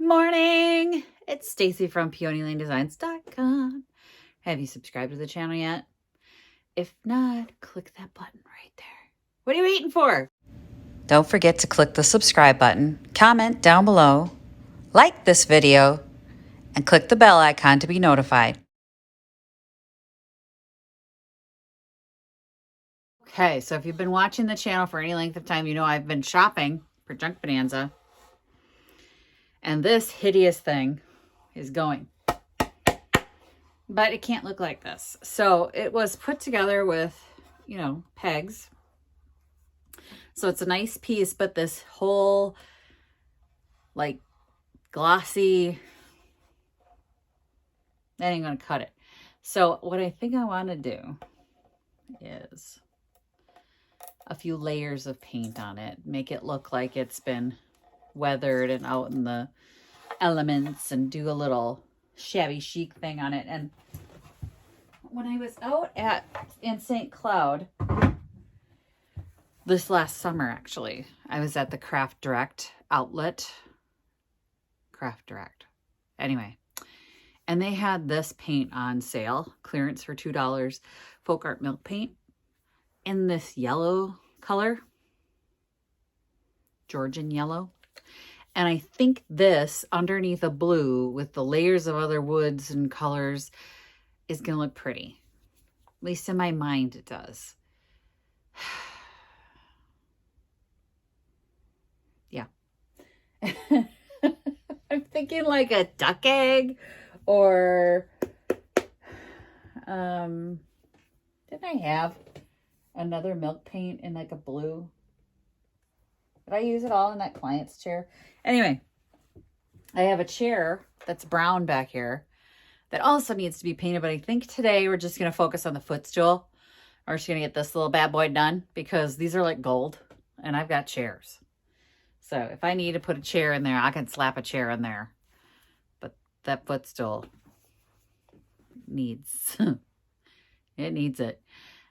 morning. It's Stacy from PeonyLaneDesigns.com. Have you subscribed to the channel yet? If not, click that button right there. What are you waiting for? Don't forget to click the subscribe button, comment down below, like this video, and click the bell icon to be notified. Okay, so if you've been watching the channel for any length of time, you know I've been shopping for Junk Bonanza. And this hideous thing is going. But it can't look like this. So it was put together with, you know, pegs. So it's a nice piece, but this whole, like, glossy, that ain't going to cut it. So what I think I want to do is a few layers of paint on it. Make it look like it's been weathered and out in the elements, and do a little shabby chic thing on it. And when I was out in St. Cloud this last summer, actually, I was at the Craft Direct outlet. Craft Direct. Anyway, and they had this paint on sale, clearance for $2, Folk Art Milk Paint in this yellow color, Georgian yellow. And I think this underneath a blue with the layers of other woods and colors is going to look pretty. At least in my mind it does. Yeah. I'm thinking like a duck egg, or didn't I have another milk paint in like a blue? Did I use it all in that client's chair? Anyway, I have a chair that's brown back here that also needs to be painted, but I think today we're just going to focus on the footstool. We're just going to get this little bad boy done because these are like gold and I've got chairs. So if I need to put a chair in there, I can slap a chair in there. But that footstool needs, it needs it.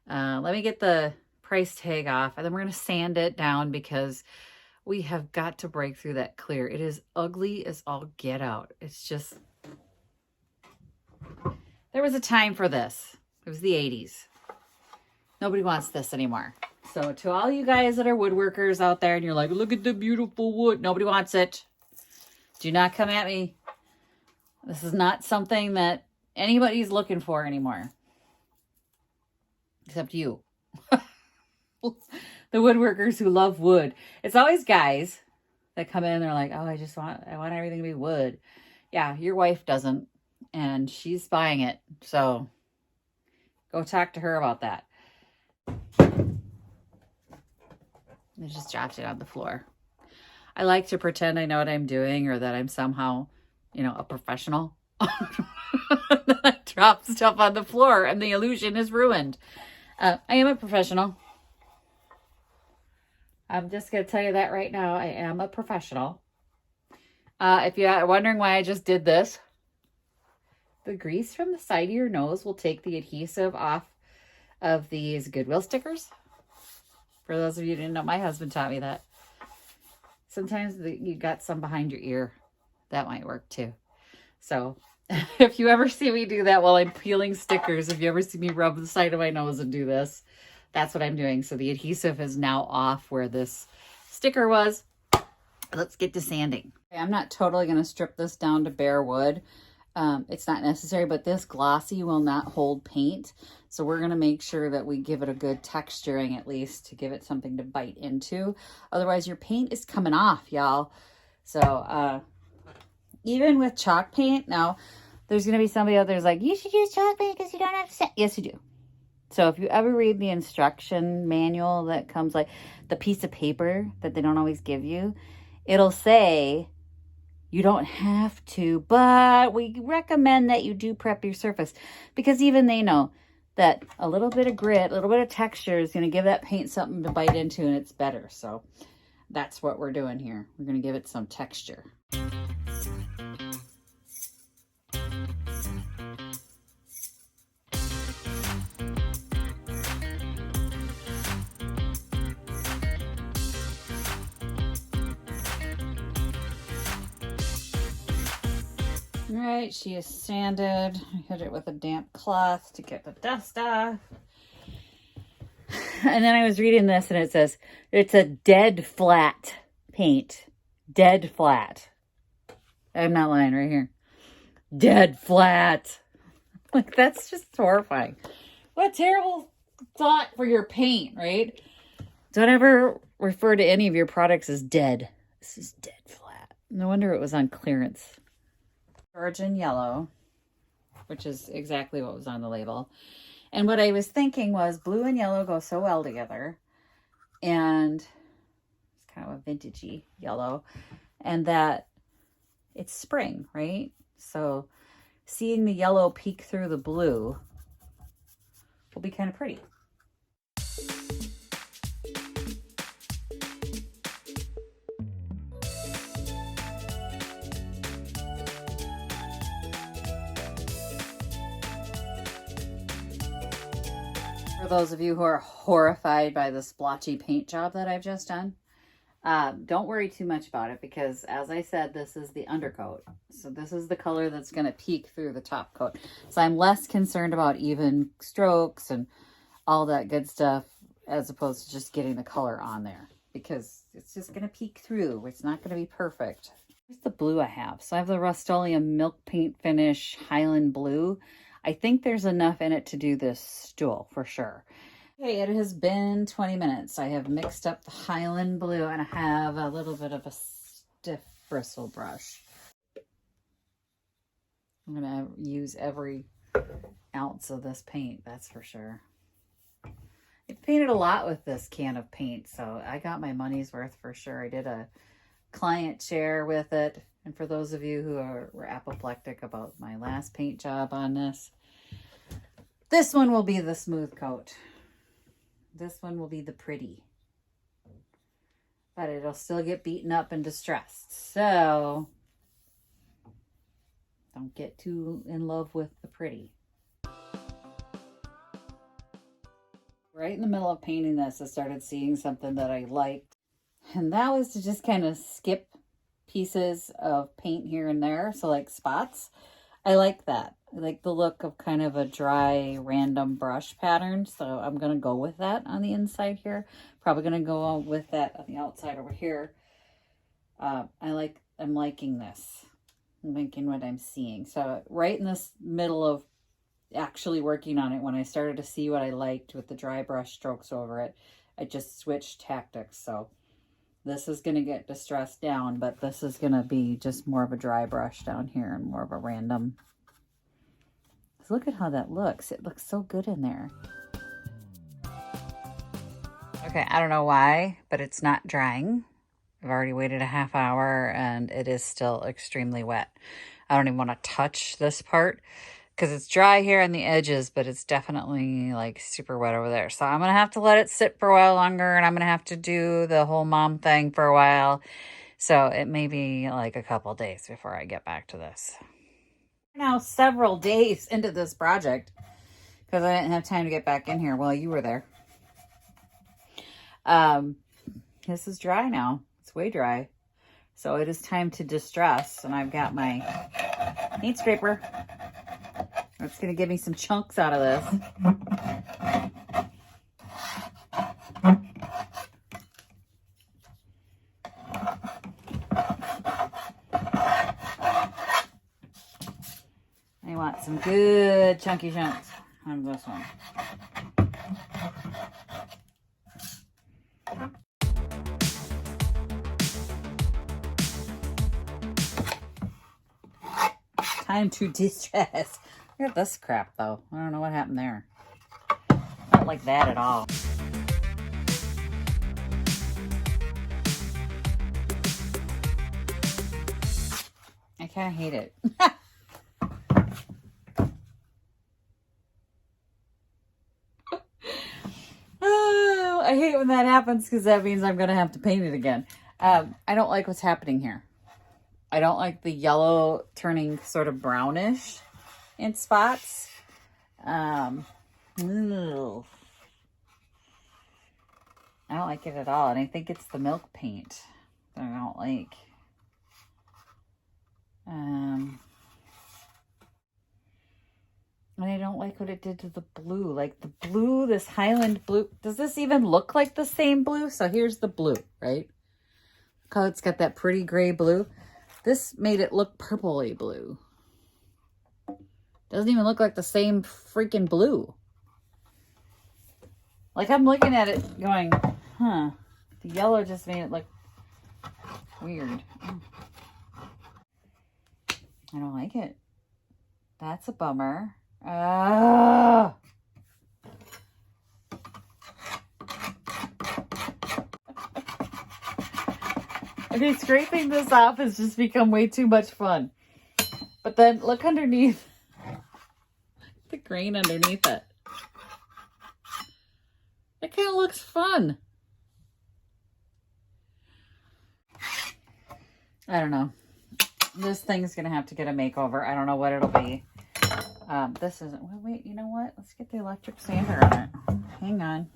Let me get the price tag off, and then we're going to sand it down because we have got to break through that clear. It is ugly as all get out. It's just, there was a time for this. It was the 80s. Nobody wants this anymore. So to all you guys that are woodworkers out there and you're like, look at the beautiful wood. Nobody wants it. Do not come at me. This is not something that anybody's looking for anymore. Except you. The woodworkers who love wood. It's always guys that come in and they're like, oh, I want everything to be wood. Yeah, your wife doesn't, and she's buying it. So go talk to her about that. I just dropped it on the floor. I like to pretend I know what I'm doing, or that I'm somehow, you know, a professional. I drop stuff on the floor and the illusion is ruined. I am a professional. I'm just going to tell you that right now. I am a professional. If you're wondering why I just did this, the grease from the side of your nose will take the adhesive off of these Goodwill stickers. For those of you who didn't know, my husband taught me that. Sometimes you got some behind your ear. That might work too. So if you ever see me do that while I'm peeling stickers, if you ever see me rub the side of my nose and do this, that's what I'm doing. So the adhesive is now off where this sticker was. Let's get to sanding. I'm not totally going to strip this down to bare wood. It's not necessary, but this glossy will not hold paint. So we're going to make sure that we give it a good texturing, at least, to give it something to bite into. Otherwise, your paint is coming off, y'all. So even with chalk paint, now there's going to be somebody out there who's like, you should use chalk paint because you don't have to sand. Yes, you do. So if you ever read the instruction manual that comes, like the piece of paper that they don't always give you, it'll say you don't have to, but we recommend that you do prep your surface, because even they know that a little bit of grit, a little bit of texture is going to give that paint something to bite into, and it's better. So that's what we're doing here. We're going to give it some texture. right, she is sanded. I hit it with a damp cloth to get the dust off. And then I was reading this and it says, it's a dead flat paint. Dead flat. I'm not lying, right here. Dead flat. Like, that's just horrifying. What a terrible thought for your paint, right? Don't ever refer to any of your products as dead. This is dead flat. No wonder it was on clearance. Virgin yellow, which is exactly what was on the label. And what I was thinking was blue and yellow go so well together. And it's kind of a vintagey yellow. And that it's spring, right? So seeing the yellow peek through the blue will be kind of pretty. For those of you who are horrified by the splotchy paint job that I've just done, don't worry too much about it because, as I said, this is the undercoat. So this is the color that's going to peek through the top coat. So I'm less concerned about even strokes and all that good stuff as opposed to just getting the color on there because it's just going to peek through. It's not going to be perfect. Here's the blue I have. So I have the Rust-Oleum Milk Paint Finish Highland Blue. I think there's enough in it to do this stool for sure. Okay, it has been 20 minutes. I have mixed up the Highland Blue and I have a little bit of a stiff bristle brush. I'm gonna use every ounce of this paint, that's for sure. I painted a lot with this can of paint, so I got my money's worth for sure. I did a client share with it. And for those of you who were apoplectic about my last paint job on this one will be the smooth coat. This one will be the pretty. But it'll still get beaten up and distressed. So don't get too in love with the pretty. Right in the middle of painting this, I started seeing something that I liked. And that was to just kind of skip pieces of paint here and there. So like spots. I like that. I like the look of kind of a dry random brush pattern. So I'm going to go with that on the inside here. Probably going to go with that on the outside over here. I'm liking this. I'm liking what I'm seeing. So right in this middle of actually working on it, when I started to see what I liked with the dry brush strokes over it, I just switched tactics. So this is going to get distressed down, but this is going to be just more of a dry brush down here and more of a random. Look at how that looks. It looks so good in there. Okay, I don't know why, but it's not drying. I've already waited a half hour and it is still extremely wet. I don't even want to touch this part because it's dry here on the edges, but it's definitely like super wet over there. So I'm going to have to let it sit for a while longer and I'm going to have to do the whole mom thing for a while. So it may be like a couple days before I get back to this. Now several days into this project because I didn't have time to get back in here while you were there. This is dry now. It's way dry. So it is time to distress. And I've got my paint scraper. It's going to give me some chunks out of this. I want some good chunky chunks on this one. Time to distress. Look at this crap though. I don't know what happened there. Not like that at all. I kind of hate it. Oh, I hate when that happens because that means I'm going to have to paint it again. I don't like what's happening here. I don't like the yellow turning sort of brownish in spots. I don't like it at all. And I think it's the milk paint that I don't like. And I don't like what it did to the blue. Like the blue, this Highland blue. Does this even look like the same blue? So here's the blue, right? Look how it's got that pretty gray blue. This made it look purpley blue. Doesn't even look like the same freaking blue. Like I'm looking at it going, huh. The yellow just made it look weird. I don't like it. That's a bummer. I mean, scraping this off has just become way too much fun. But then look underneath. The grain underneath it. It kind of looks fun. I don't know. This thing's going to have to get a makeover. I don't know what it'll be. This isn't... Well, wait, you know what? Let's get the electric sander on it. Hang on.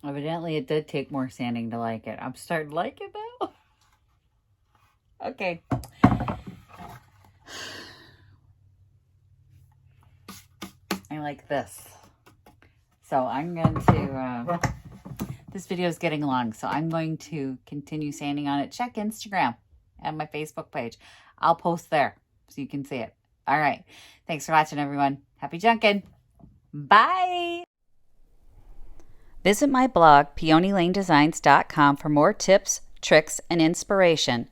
Evidently, it did take more sanding to like it. I'm starting to like it now. Okay. I like this. So I'm going to, this video is getting long, so I'm going to continue sanding on it. Check Instagram and my Facebook page. I'll post there so you can see it. All right. Thanks for watching, everyone. Happy junkin'. Bye. Visit my blog, peonylanedesigns.com, for more tips, tricks, and inspiration.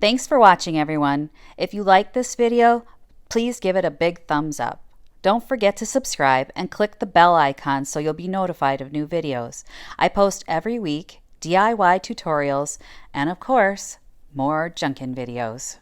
Thanks for watching, everyone. If you like this video, please give it a big thumbs up. Don't forget to subscribe and click the bell icon so you'll be notified of new videos. I post every week, DIY tutorials, and of course, more junkin' videos.